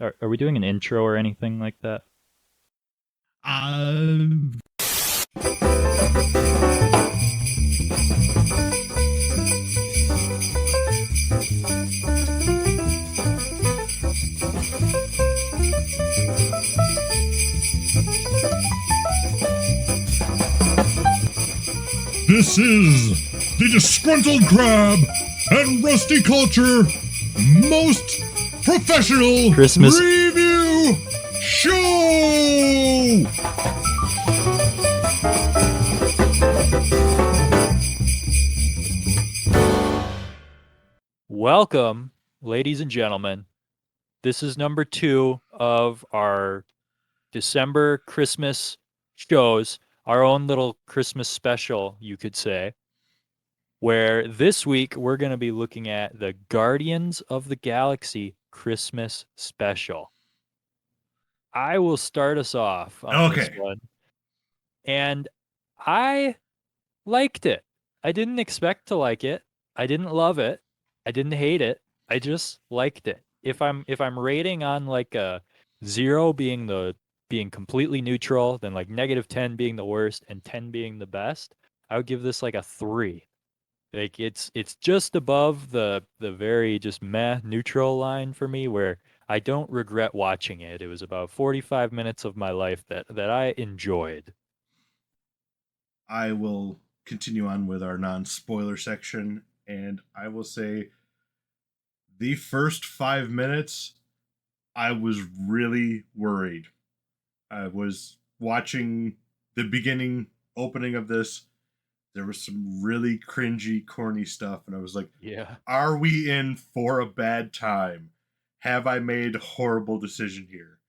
Are we doing an intro or anything like that? Uh, this is the Disgruntled Crab and Rusty Culture most professional Christmas. review show! Welcome, ladies and gentlemen. This is number 2 of our December Christmas shows, our own little Christmas special, you could say, where this week we're going to be looking at the Guardians of the Galaxy Christmas special. I will start us off on this Okay, one, and I liked it. I didn't expect to like it. I didn't love it. I didn't hate it. I just liked it. If I'm rating on like a 0 being completely neutral, then like -10 being the worst and 10 being the best, I would give this like a 3. Like it's just above the very just meh neutral line for me where I don't regret watching it. It was about 45 minutes of my life that I enjoyed. I will continue on with our non spoiler section, and I will say the first 5 minutes, I was really worried. I was watching the beginning opening of this. There was some really cringy, corny stuff, and I was like, Yeah. "Are we in for a bad time? Have I made a horrible decision here?"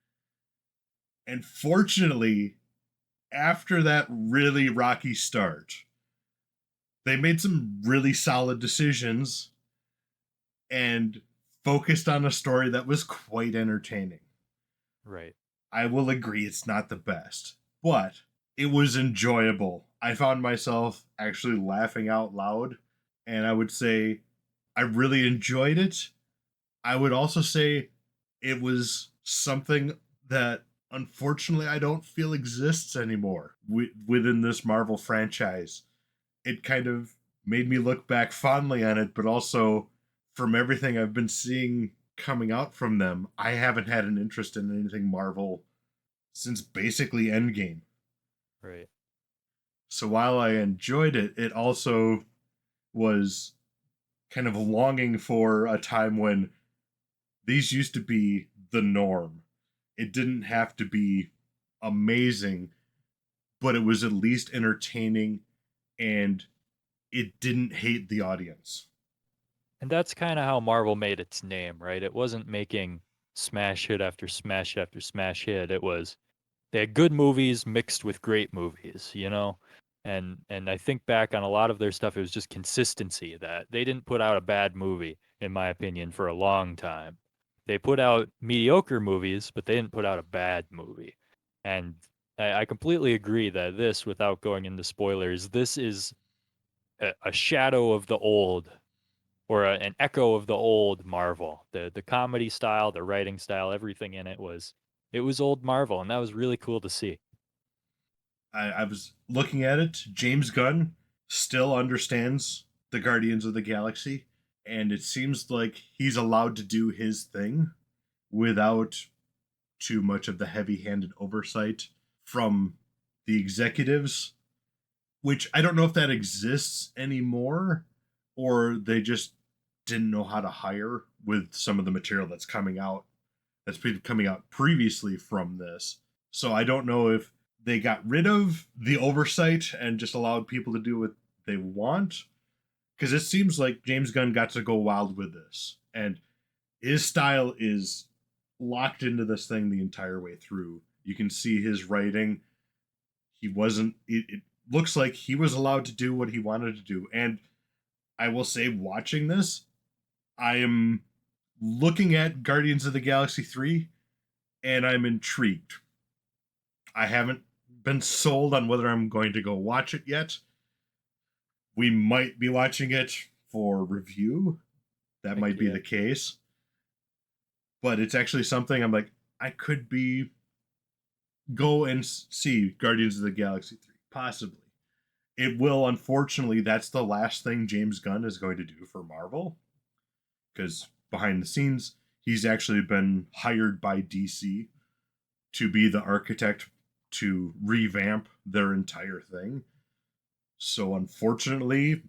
And fortunately, after that really rocky start, they made some really solid decisions and focused on a story that was quite entertaining. Right. I will agree it's not the best, but it was enjoyable. I found myself actually laughing out loud, and I would say I really enjoyed it. I would also say it was something that unfortunately I don't feel exists anymore within this Marvel franchise. It kind of made me look back fondly on it, but also from everything I've been seeing coming out from them, I haven't had an interest in anything Marvel since basically Endgame. Right. So while I enjoyed it, it also was kind of longing for a time when these used to be the norm. It didn't have to be amazing, but it was at least entertaining and it didn't hate the audience. And that's kind of how Marvel made its name, right? It wasn't making smash hit after smash after smash hit. It was they had good movies mixed with great movies, you know? And I think back on a lot of their stuff, it was just consistency that they didn't put out a bad movie, in my opinion, for a long time. They put out mediocre movies, but they didn't put out a bad movie. And I completely agree that this, without going into spoilers, this is a shadow of the old or an echo of the old Marvel. The comedy style, the writing style, everything in it was old Marvel, and that was really cool to see. I was looking at it. James Gunn still understands the Guardians of the Galaxy, and it seems like he's allowed to do his thing without too much of the heavy handed oversight from the executives, which I don't know if that exists anymore or they just didn't know how to hire with some of the material that's been coming out previously from this. So I don't know if they got rid of the oversight and just allowed people to do what they want, because it seems like James Gunn got to go wild with this, and his style is locked into this thing the entire way through. You can see his writing. He wasn't. It looks like he was allowed to do what he wanted to do, and I will say, watching this, I am looking at Guardians of the Galaxy 3 and I'm intrigued. I haven't been sold on whether I'm going to go watch it yet. We might be watching it for review. That Heck might be yeah. the case. but it's actually something I'm like, I could be go and see Guardians of the Galaxy 3, possibly. It will, unfortunately, that's the last thing James Gunn is going to do for Marvel, because behind the scenes, he's actually been hired by DC to be the architect to revamp their entire thing. So, unfortunately,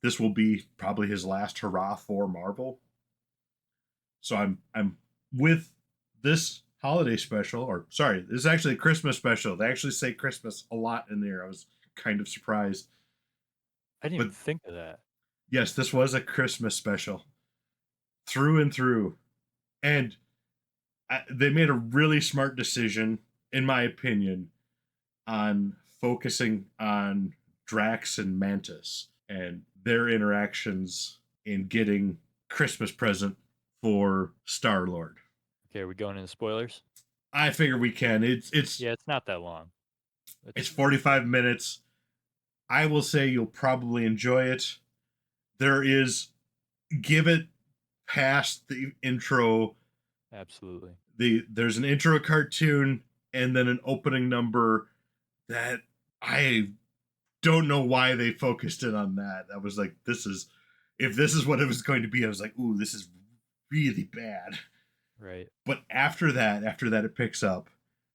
this will be probably his last hurrah for Marvel. So I'm with this holiday special, or sorry, this is actually a Christmas special. They actually say Christmas a lot in there. I was kind of surprised. I didn't But even think of that. yes, this was a Christmas special through and through. And they made a really smart decision, in my opinion, on focusing on Drax and Mantis and their interactions in getting Christmas present for Star Lord. Okay, are we going into spoilers? I figure we can. Yeah, it's not that long. It's It's good. 45 minutes. I will say you'll probably enjoy it. There is give it past the intro. Absolutely. There's an intro cartoon and then an opening number that I don't know why they focused in on that. I was like, this is if this is what it was going to be, I was like, ooh, this is really bad. Right. But after that it picks up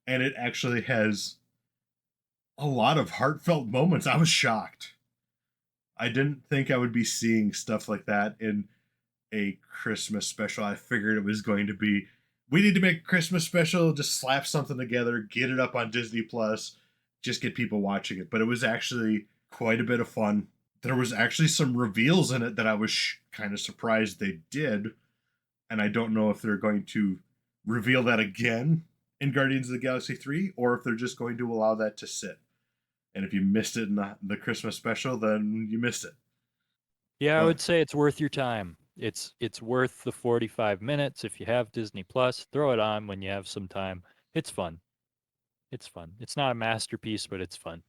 and it actually has a lot of heartfelt moments. I was shocked. I didn't think I would be seeing stuff like that in a Christmas special. I figured it was going to be we need to make a Christmas special, just slap something together, get it up on Disney Plus, just get people watching it. But it was actually quite a bit of fun. There was actually some reveals in it that I was kind of surprised they did, and I don't know if they're going to reveal that again in Guardians of the Galaxy 3 or if they're just going to allow that to sit. And if you missed it in the Christmas special, then you missed it. Yeah, I But would say it's worth your time. It's worth the 45 minutes if you have Disney Plus. Throw it on when you have some time. It's fun. It's fun. It's not a masterpiece, but it's fun.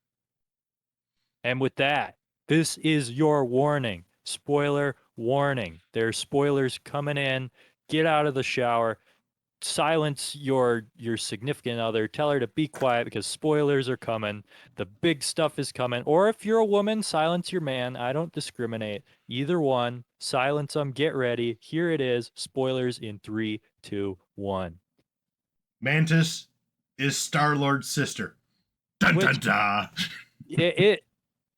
And with that, this is your warning. Spoiler warning. There's spoilers coming in. Get out of the shower. Silence your significant other. Tell her to be quiet because spoilers are coming. The big stuff is coming. Or if you're a woman, silence your man. I don't discriminate. Either one. Silence them. Get ready. Here it is. Spoilers in three, two, one. Mantis is Star Lord's sister. Dun dun Which dun. it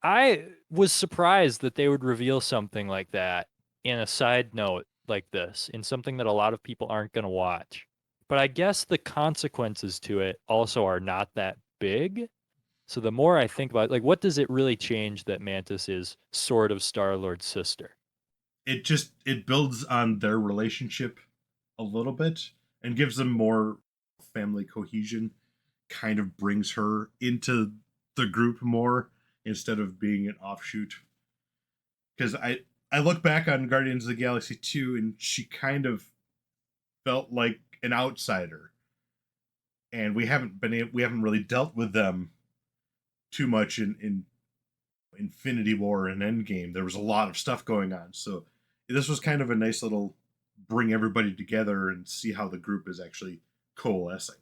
I was surprised that they would reveal something like that in a side note like this, in something that a lot of people aren't going to watch. But I guess the consequences to it also are not that big. So the more I think about it, like, what does it really change that Mantis is sort of Star-Lord's sister? It builds on their relationship a little bit and gives them more family cohesion. Kind of brings her into the group more instead of being an offshoot. Because I look back on Guardians of the Galaxy 2 and she kind of felt like an outsider, and we haven't really dealt with them too much in Infinity War and Endgame. There was a lot of stuff going on, so this was kind of a nice little bring everybody together and see how the group is actually coalescing.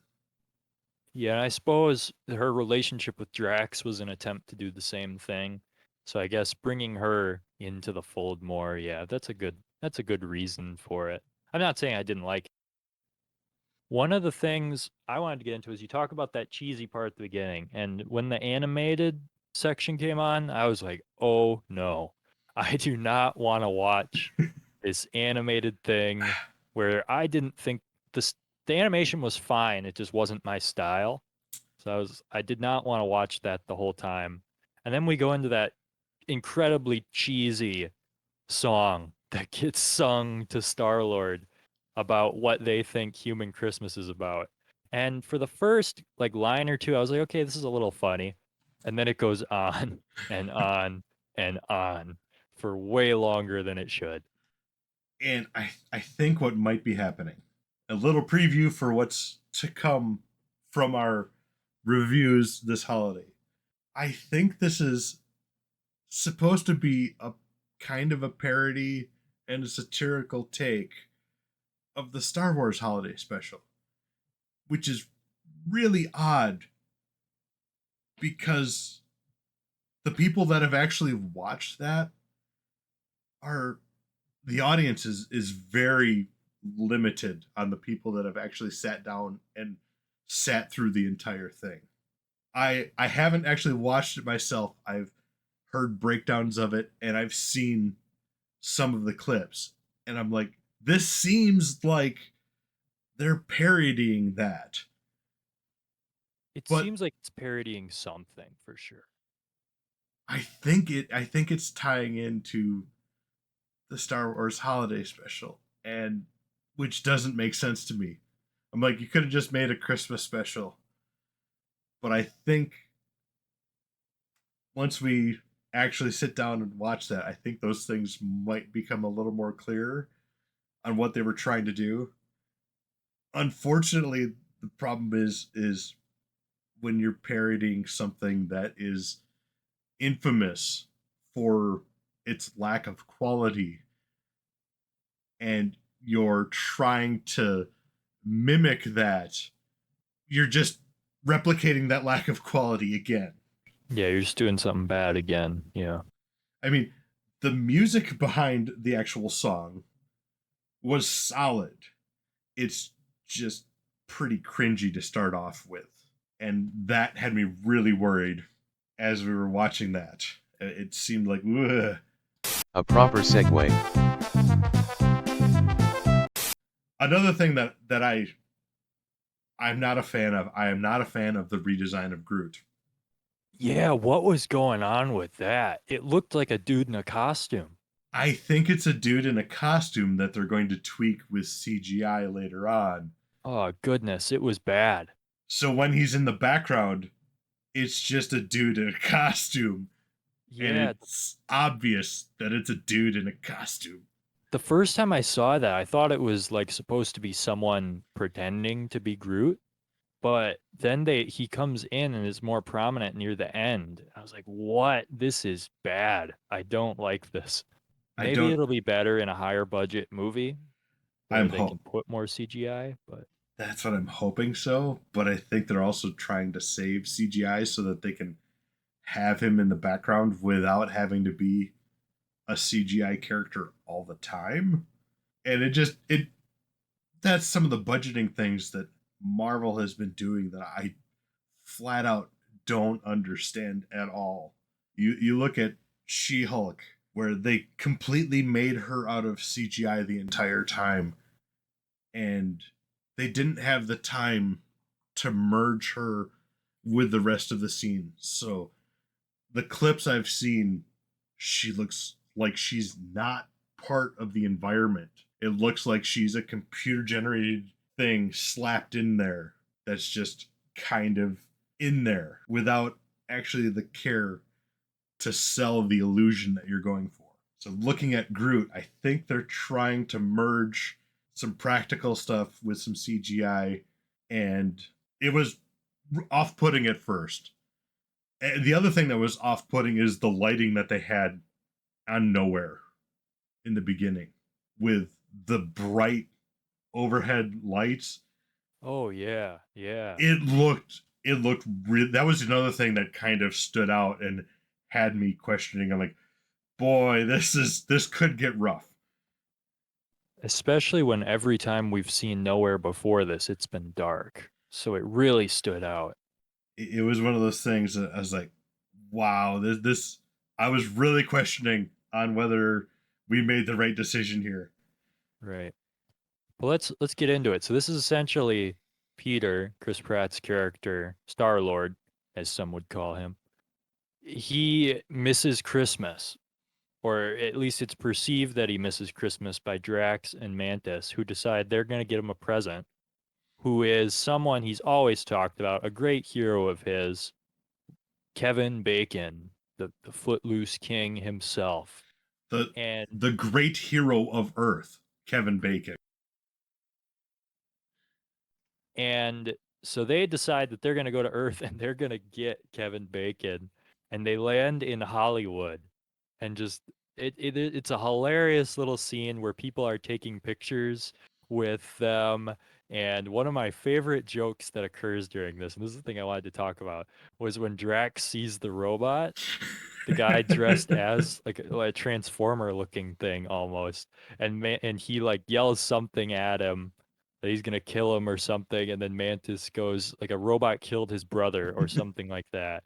Yeah, and I suppose her relationship with Drax was an attempt to do the same thing. So I guess bringing her into the fold more, yeah, that's a good reason for it. I'm not saying I didn't like it. One of the things I wanted to get into is you talk about that cheesy part at the beginning, and when the animated section came on, I was like, "Oh no. I do not want to watch this animated thing where I didn't think this the animation was fine, it just wasn't my style." So I did not want to watch that the whole time. And then we go into that incredibly cheesy song that gets sung to Star-Lord about what they think human Christmas is about. And for the first like line or two, I was like, okay, this is a little funny. And then it goes on and on and on for way longer than it should. And I think what might be happening, a little preview for what's to come from our reviews this holiday. I think this is supposed to be a kind of a parody and a satirical take of the Star Wars holiday special, which is really odd because the people that have actually watched that are the audience is very limited on the people that have actually sat down and sat through the entire thing. I haven't actually watched it myself. I've heard breakdowns of it and I've seen some of the clips and I'm like, this seems like they're parodying that. It But seems like it's parodying something for sure. I think it's tying into the Star Wars holiday special, and which doesn't make sense to me. I'm like, you could have just made a Christmas special. But I think once we actually sit down and watch that, I think those things might become a little more clear on what they were trying to do. Unfortunately, the problem is when you're parodying something that is infamous for its lack of quality and you're trying to mimic that, you're just replicating that lack of quality again. Yeah, you're just doing something bad again. Yeah. I mean, the music behind the actual song was solid. It's just pretty cringy to start off with. And that had me really worried as we were watching that. It seemed like, ugh. A proper segue. Another thing that I'm not a fan of. I am not a fan of the redesign of Groot. Yeah, what was going on with that? It looked like a dude in a costume. I think it's a dude in a costume that they're going to tweak with CGI later on. Oh, goodness, it was bad. So when he's in the background, it's just a dude in a costume. And Yeah, it's obvious that it's a dude in a costume. the first time I saw that, I thought it was like supposed to be someone pretending to be Groot, but then he comes in and is more prominent near the end. I was like, "What? This is bad. I don't like this." I Maybe don't it'll be better in a higher budget movie where I'm they hope can put more CGI, but that's what I'm hoping so, but I think they're also trying to save CGI so that they can have him in the background without having to be a CGI character all the time. And it that's some of the budgeting things that Marvel has been doing that I flat out don't understand at all. You look at She-Hulk where they completely made her out of CGI the entire time and they didn't have the time to merge her with the rest of the scene. So the clips I've seen, she looks like she's not part of the environment. It looks like she's a computer generated thing slapped in there that's just kind of in there without actually the care to sell the illusion that you're going for. So looking at Groot, I think they're trying to merge some practical stuff with some CGI, and it was off-putting at first. And the other thing that was off-putting is the lighting that they had on Nowhere in the beginning with the bright overhead lights. oh yeah, yeah. That was another thing that kind of stood out and had me questioning. I'm like, boy, this could get rough. Especially when every time we've seen Nowhere before this, it's been dark. So it really stood out. It was one of those things that I was like, wow, this I was really questioning on whether we made the right decision here. Right. Well, let's get into it. So this is essentially Peter, Chris Pratt's character, Star-Lord, as some would call him. He misses Christmas, or at least it's perceived that he misses Christmas by Drax and Mantis, who decide they're going to get him a present, who is someone he's always talked about, a great hero of his, Kevin Bacon, the footloose king himself. The And the great hero of Earth, Kevin Bacon. and so they decide that they're going to go to Earth and they're going to get Kevin Bacon, and they land in Hollywood, and just it's a hilarious little scene where people are taking pictures with them. And one of my favorite jokes that occurs during this, and this is the thing I wanted to talk about, was when Drax sees the robot, the guy dressed as like a transformer looking thing almost, and he like yells something at him that he's gonna kill him or something, and then Mantis goes like a robot killed his brother or something like that.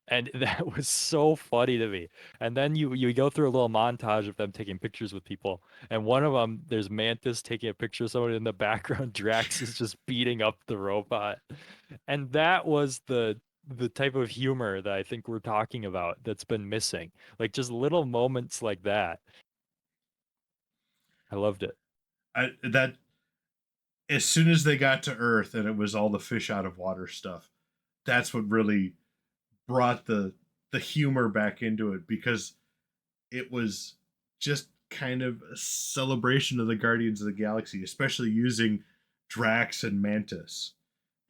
And that was so funny to me. And then you go through a little montage of them taking pictures with people, and one of them there's Mantis taking a picture of someone in the background. Drax is just beating up the robot, and that was the type of humor that I think we're talking about that's been missing. Like just little moments like that. I loved it. That as soon as they got to Earth and it was all the fish out of water stuff, that's what really brought the humor back into it, because it was just kind of a celebration of the Guardians of the Galaxy, especially using Drax and Mantis,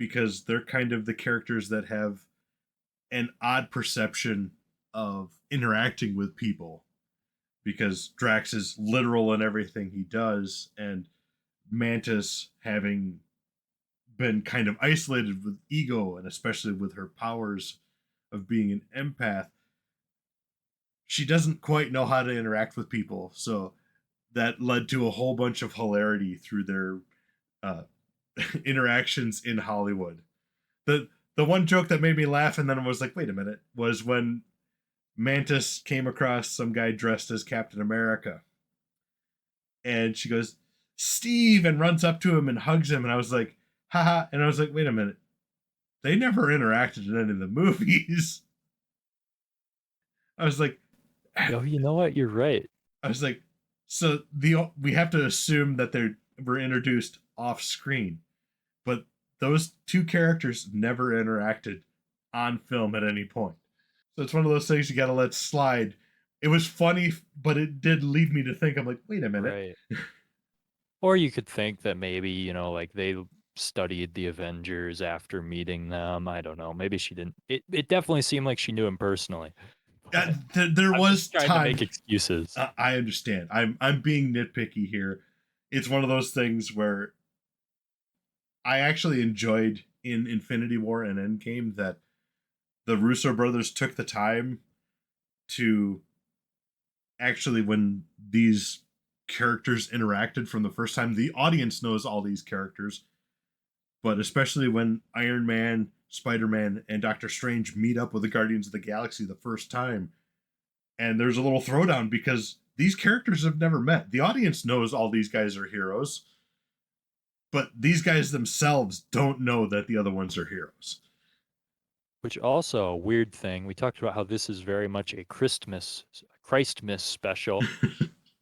because they're kind of the characters that have an odd perception of interacting with people, because Drax is literal in everything he does, and Mantis, having been kind of isolated with ego and especially with her powers of being an empath, she doesn't quite know how to interact with people. So that led to a whole bunch of hilarity through their uh, interactions in Hollywood. The one joke that made me laugh and then I was like, wait a minute, was when Mantis came across some guy dressed as Captain America, and she goes, Steve, and runs up to him and hugs him, and I was like, haha, and I was like, wait a minute, they never interacted in any of the movies. I was like, Yo, you know what? You're right. I was like, so the we have to assume that they were introduced off screen, but those two characters never interacted on film at any point. So it's one of those things you got to let slide. It was funny, but it did lead me to think. I'm like, wait a minute. Right. Or you could think that maybe, like they studied the Avengers after meeting them. I don't know. Maybe she didn't. It definitely seemed like she knew him personally. But There I'm was just trying to make time. excuses. I understand. I'm being nitpicky here. It's one of those things where I actually enjoyed in Infinity War and Endgame that the Russo brothers took the time to actually, when these characters interacted from the first time, the audience knows all these characters, but especially when Iron Man, Spider Man, and Doctor Strange meet up with the Guardians of the Galaxy the first time, and there's a little throwdown because these characters have never met. The audience knows all these guys are heroes, but these guys themselves don't know that the other ones are heroes. Which also a weird thing. We talked about how this is very much a Christmas special.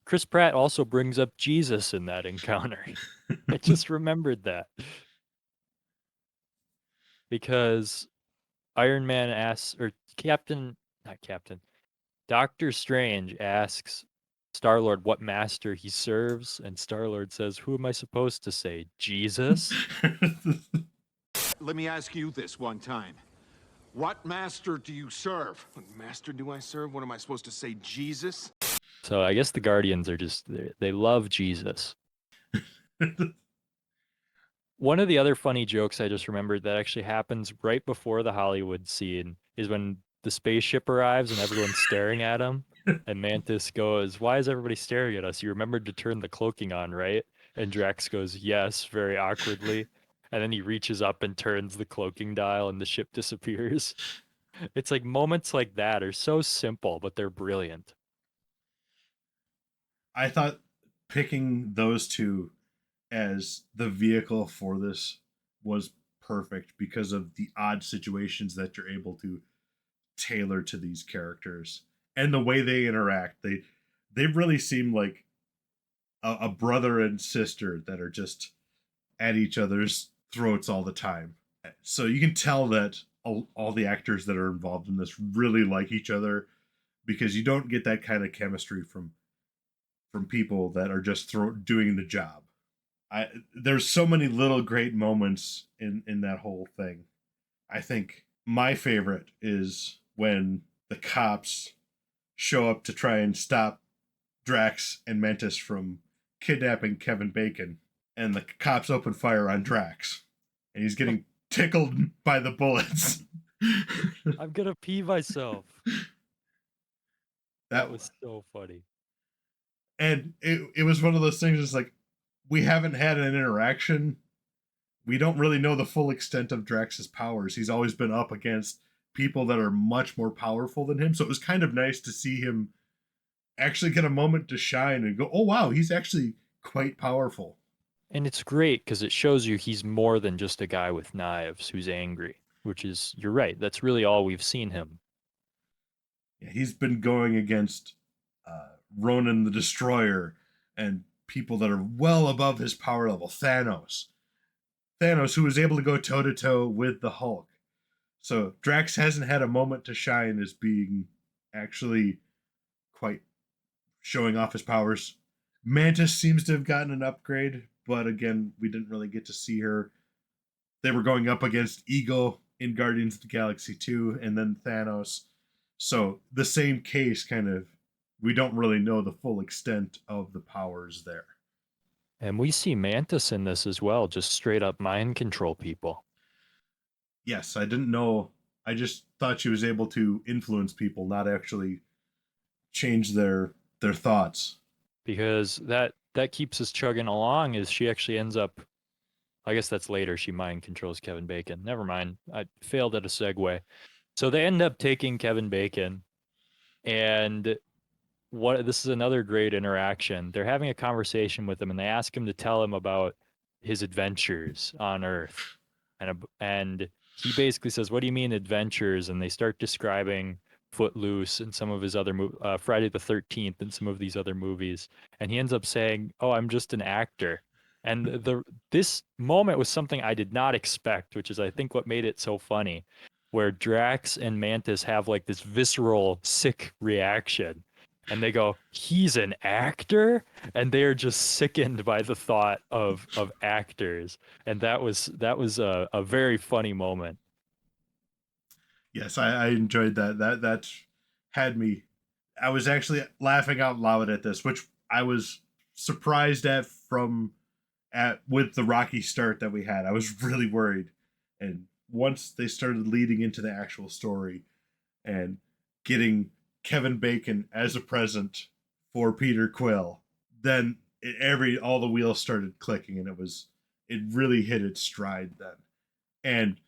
Chris Pratt also brings up Jesus in that encounter. I just remembered that because Iron Man asks, or not Captain, Doctor Strange asks Star-Lord what master he serves, and Star-Lord says, "Who am I supposed to say? Jesus?" Let me ask you this one time. What master do you serve? What master do I serve? What am I supposed to say? Jesus? So I guess the Guardians are just they love Jesus. One of the other funny jokes I just remembered that actually happens right before the Hollywood scene is when the spaceship arrives and everyone's staring at him. And Mantis goes, "Why is everybody staring at us? You remembered to turn the cloaking on, right?" And Drax goes, "Yes," very awkwardly. And then he reaches up and turns the cloaking dial and the ship disappears. It's like moments like that are so simple, but they're brilliant. I thought picking those two as the vehicle for this was perfect because of the odd situations that you're able to tailor to these characters and the way they interact. They really seem like a brother and sister that are just at each other's throats all the time. So you can tell that all the actors that are involved in this really like each other, because you don't get that kind of chemistry from people that are just doing the job. There's so many little great moments in that whole thing. I think my favorite is when the cops show up to try and stop Drax and Mantis from kidnapping Kevin Bacon. and the cops open fire on Drax, and he's getting tickled by the bullets. I'm gonna pee myself. that That was so funny. and it was one of those things. It's like we haven't had an interaction. We don't really know the full extent of Drax's powers. He's always been up against people that are much more powerful than him. So it was kind of nice to see him actually get a moment to shine and go, "Oh wow, he's actually quite powerful." And it's great because it shows you he's more than just a guy with knives who's angry, which is, you're right, that's really all we've seen him. Yeah, he's been going against Ronan the Destroyer and people that are well above his power level. Thanos, who was able to go toe to toe with the Hulk. So Drax hasn't had a moment to shine as being actually quite showing off his powers. Mantis seems to have gotten an upgrade, but again, we didn't really get to see her. They were going up against Ego in Guardians of the Galaxy 2 and then Thanos. So the same case kind of, we don't really know the full extent of the powers there. And we see Mantis in this as well, just straight up mind control people. Yes, I didn't know. I just thought she was able to influence people, not actually change their thoughts. Because that keeps us chugging along as she actually ends up, I guess that's later, she mind controls Kevin Bacon. Never mind. I failed at a segue. So they end up taking Kevin Bacon, and this is another great interaction. They're having a conversation with him, and they ask him to tell him about his adventures on Earth, and he basically says, "What do you mean adventures?" And they start describing Footloose and some of his other Friday the 13th and some of these other movies, and he ends up saying, "Oh, I'm just an actor." And this moment was something I did not expect, which is I think what made it so funny, where Drax and Mantis have like this visceral, sick reaction. And they go, "He's an actor?" And they're just sickened by the thought of actors. And that was a very funny moment. Yes, I enjoyed that. That had me. I was actually laughing out loud at this, which I was surprised at from at with the rocky start that we had. I was really worried, and once they started leading into the actual story and getting Kevin Bacon as a present for Peter Quill, then all the wheels started clicking, and it really hit its stride then. And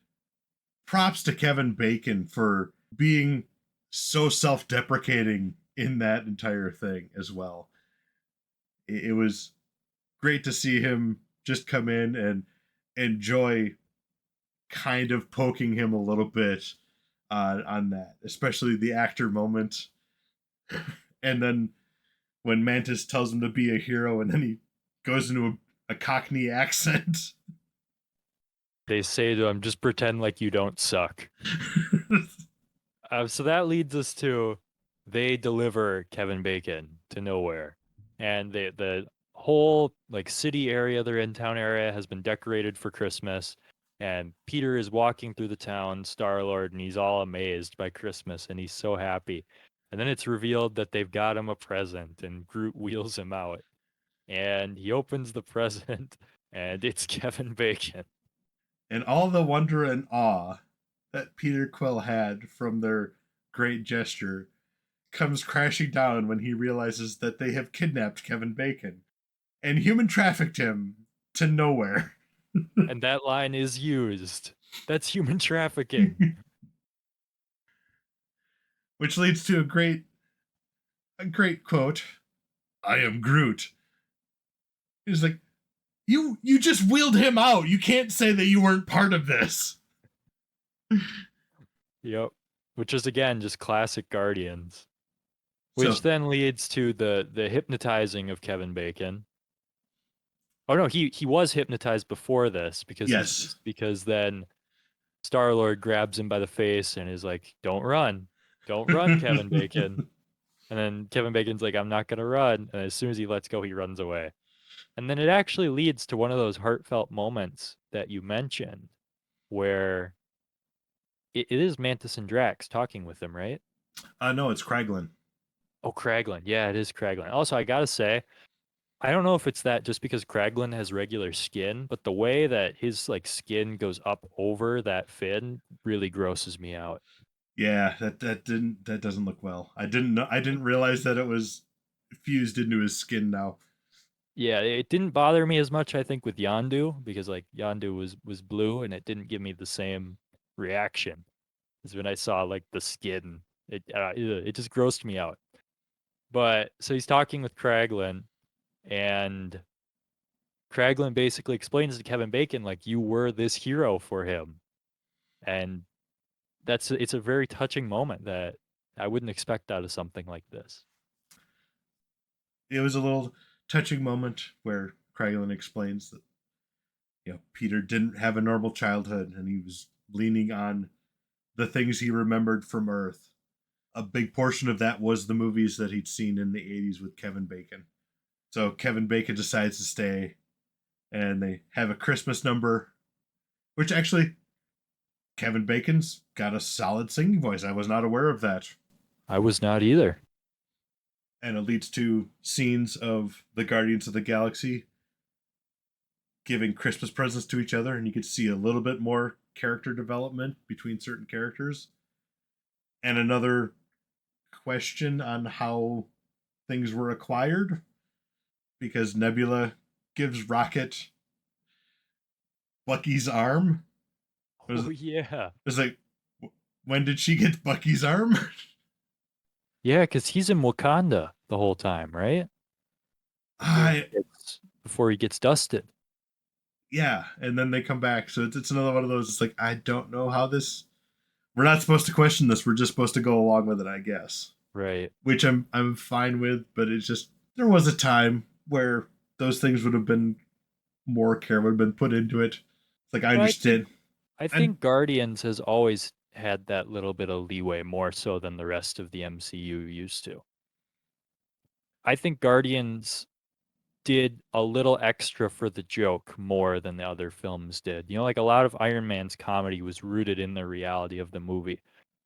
props to Kevin Bacon for being so self-deprecating in that entire thing as well. It was great to see him just come in and enjoy kind of poking him a little bit on that, especially the actor moment. And then when Mantis tells him to be a hero, and then he goes into a Cockney accent. They say to him, "Just pretend like you don't suck." So that leads us to they deliver Kevin Bacon to nowhere, and the whole like city area, they're in town area, has been decorated for Christmas. And Peter is walking through the town, Star-Lord, and he's all amazed by Christmas, and he's so happy. And then it's revealed that they've got him a present, and Groot wheels him out, and he opens the present, and it's Kevin Bacon. And all the wonder and awe that Peter Quill had from their great gesture comes crashing down when he realizes that they have kidnapped Kevin Bacon and human trafficked him to nowhere. And that line is used. That's human trafficking. Which leads to a great quote. I am Groot. He's like, you just wheeled him out. You can't say that you weren't part of this. Yep. Which is again just classic Guardians. Which So then leads to the hypnotizing of Kevin Bacon. Oh no, he was hypnotized before this yes. because then Star-Lord grabs him by the face and is like, "Don't run. Don't run, Kevin Bacon." And then Kevin Bacon's like, "I'm not gonna run." And as soon as he lets go, he runs away. And then it actually leads to one of those heartfelt moments that you mentioned where it is Mantis and Drax talking with him, right? No, it's Kraglin. Oh, Kraglin. Yeah, it is Kraglin. Also, I gotta say, I don't know if it's that just because Kraglin has regular skin, but the way that his like skin goes up over that fin really grosses me out. Yeah, that doesn't look well. I didn't realize that it was fused into his skin now. Yeah, it didn't bother me as much, I think, with Yondu because like Yondu was blue and it didn't give me the same reaction as when I saw like the skin. It just grossed me out. But so he's talking with Kraglin, and Kraglin basically explains to Kevin Bacon like you were this hero for him, and it's a very touching moment that I wouldn't expect out of something like this. It was a little touching moment where Kraglin explains that Peter didn't have a normal childhood and he was leaning on the things he remembered from Earth. A big portion of that was the movies that he'd seen in the 80s with Kevin Bacon. So Kevin Bacon decides to stay and they have a Christmas number, which actually Kevin Bacon's got a solid singing voice. I was not aware of that. I was not either. And it leads to scenes of the Guardians of the Galaxy giving Christmas presents to each other, and you could see a little bit more character development between certain characters. And another question on how things were acquired, because Nebula gives Rocket Bucky's arm. Oh yeah. It was like, when did she get Bucky's arm? Yeah, because he's in Wakanda the whole time, right? I Before he gets dusted. Yeah, and then they come back. So it's another one of those. It's like I don't know how this. We're not supposed to question this. We're just supposed to go along with it, I guess. Right. Which I'm fine with, but it's just there was a time where those things would have been more care would have been put into it. It's like I But understand. I And think Guardians has always had that little bit of leeway more so than the rest of the MCU used to. I think Guardians did a little extra for the joke more than the other films did. You know, like a lot of Iron Man's comedy was rooted in the reality of the movie.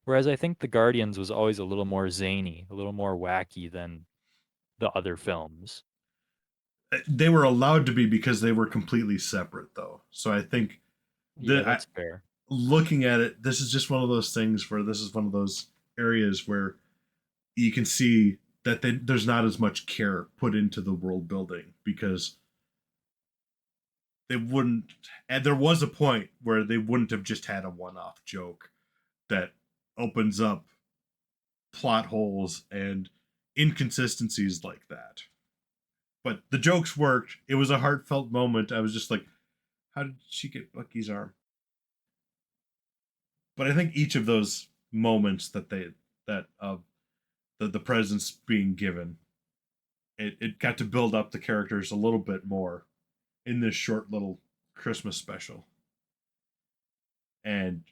Whereas I think the Guardians was always a little more zany, a little more wacky than the other films. they were allowed to be because they were completely separate, though. So I think Yeah, that that's fair. looking at it, this is just one of those things where this is one of those areas where you can see that there's not as much care put into the world building because they wouldn't. And there was a point where they wouldn't have just had a one-off joke that opens up plot holes and inconsistencies like that. But the jokes worked. It was a heartfelt moment. I was just like, how did she get Bucky's arm? But I think each of those moments that the presents being given, it got to build up the characters a little bit more in this short little Christmas special. And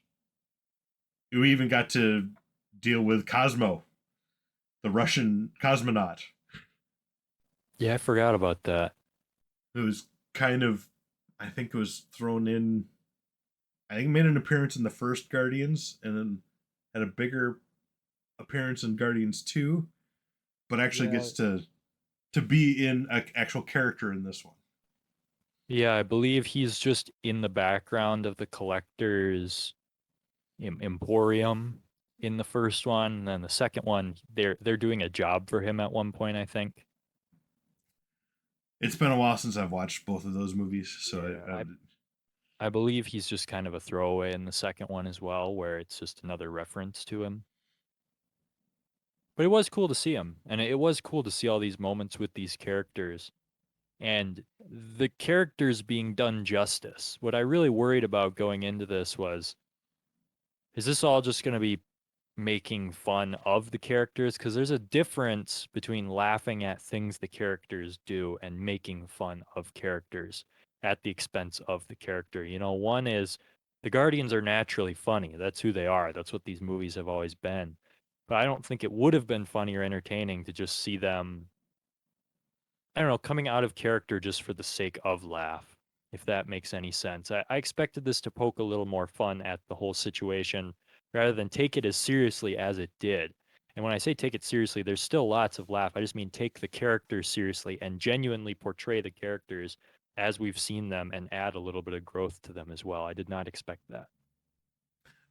we even got to deal with Cosmo, the Russian cosmonaut, Yeah, I forgot about that. who was kind of, I think, was thrown in. I think made an appearance in the first Guardians, and then had a bigger appearance in Guardians 2, but actually Yeah. gets to be in an actual character in this one. Yeah, I believe he's just in the background of the collector's emporium in the first one, and then the second one, they're doing a job for him at one point, I think. It's been a while since I've watched both of those movies, so Yeah, I believe he's just kind of a throwaway in the second one as well, where it's just another reference to him. But it was cool to see him, and it was cool to see all these moments with these characters and the characters being done justice. What I really worried about going into this was, is this all just going to be making fun of the characters? Because there's a difference between laughing at things the characters do and making fun of characters at the expense of the character. You know, one is the Guardians are naturally funny. That's who they are. That's what these movies have always been. But I don't think it would have been funny or entertaining to just see them, I don't know, coming out of character just for the sake of laugh, if that makes any sense. I expected this to poke a little more fun at the whole situation rather than take it as seriously as it did. And when I say take it seriously, there's still lots of laugh. I just mean take the characters seriously and genuinely portray the characters as we've seen them and add a little bit of growth to them as well. I did not expect that.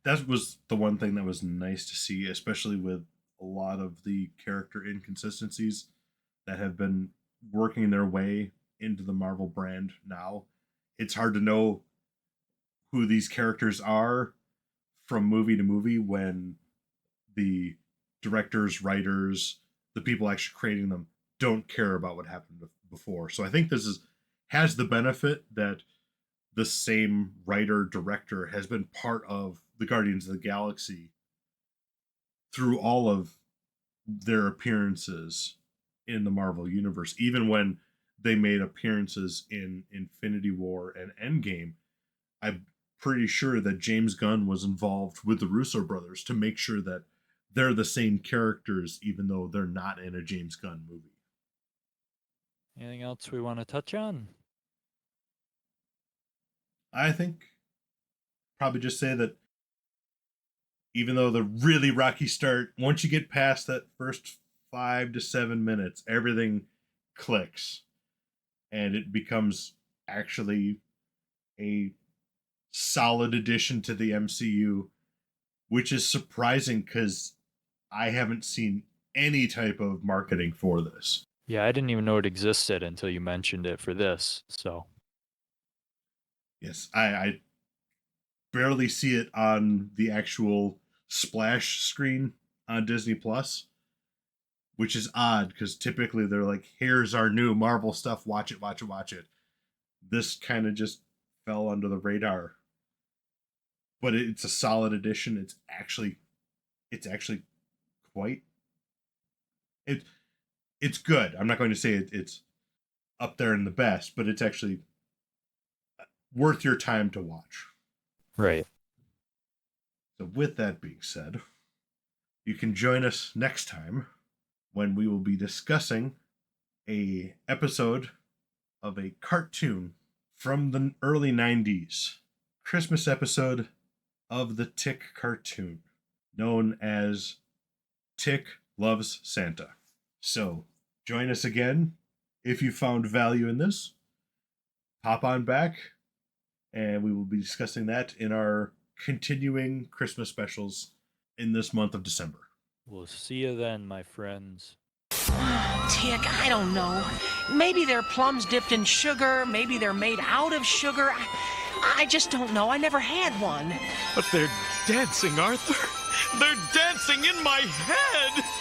That was the one thing that was nice to see, especially with a lot of the character inconsistencies that have been working their way into the Marvel brand now. It's hard to know who these characters are from movie to movie when the directors, writers, the people actually creating them don't care about what happened before. So I think this is has the benefit that the same writer director has been part of the Guardians of the Galaxy through all of their appearances in the Marvel universe, even when they made appearances in Infinity War and Endgame. I'm pretty sure that James Gunn was involved with the Russo brothers to make sure that they're the same characters, even though they're not in a James Gunn movie. Anything else we want to touch on? I think probably just say that even though the really rocky start, once you get past that first 5 to 7 minutes, everything clicks and it becomes actually a solid addition to the MCU, which is surprising because I haven't seen any type of marketing for this. Yeah, I didn't even know it existed until you mentioned it for this. So, Yes, I barely see it on the actual splash screen on Disney Plus, which is odd because typically they're like, here's our new Marvel stuff, watch it, watch it, watch it. This kind of just fell under the radar. But it's a solid addition. It's actually quite it it's good. I'm not going to say it's up there in the best, but it's actually worth your time to watch. right. So with that being said, you can join us next time when we will be discussing a episode of a cartoon from the early 90s, Christmas episode of the Tick cartoon, known as Tick Loves Santa. So join us again. If you found value in this, hop on back and we will be discussing that in our continuing Christmas specials in this month of December. We'll see you then, my friends. Tick, I don't know. Maybe they're plums dipped in sugar. Maybe they're made out of sugar. I just don't know. I never had one. But they're dancing, Arthur. They're dancing in my head.